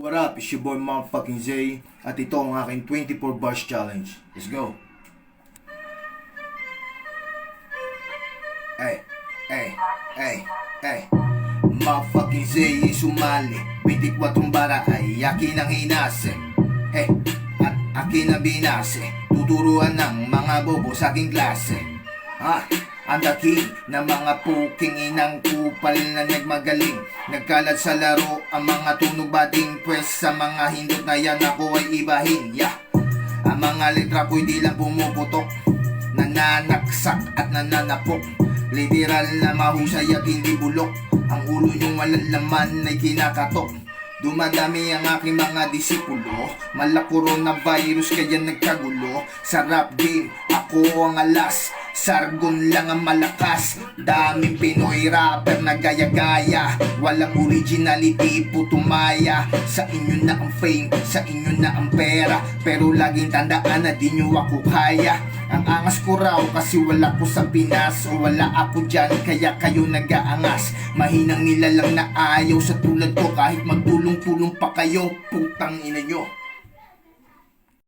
What up? It's your boy motherfucking Zay at ito ang aking 24 bars challenge. Let's go! Ay motherfucking Zay ay sumali 24 bara ay akin ang hinase. At akin ang binase. Tuturuan ng mga bobo sa aking klase. Ang daking ng mga puking inang kupal na nagmagaling. Nagkalat sa laro ang mga tunog bading. Pwes sa mga hindot na yan ako ay ibahin. Ang mga letra ko'y di lang pumuputok, nananaksak at nananapok. Literal na mahusay at hindi bulok. Ang ulo yung walang laman ay kinakatok. Dumadami ang aking mga disipulo. Mala coronavirus kaya nagkagulo. Sa rap game, ako ang alas. Sargon lang ang malakas. Daming Pinoy rapper na gaya-gaya. Walang originality, putumaya. Sa inyo na ang fame, sa inyo na ang pera. Pero laging tandaan na di nyo ako kaya. Ang angas ko raw kasi wala ko sa Pinas. O wala ako dyan kaya kayo nag-aangas. Mahinang nila lang na ayaw sa tulad ko. Kahit magtulong-tulong pa kayo, putang ina nyo.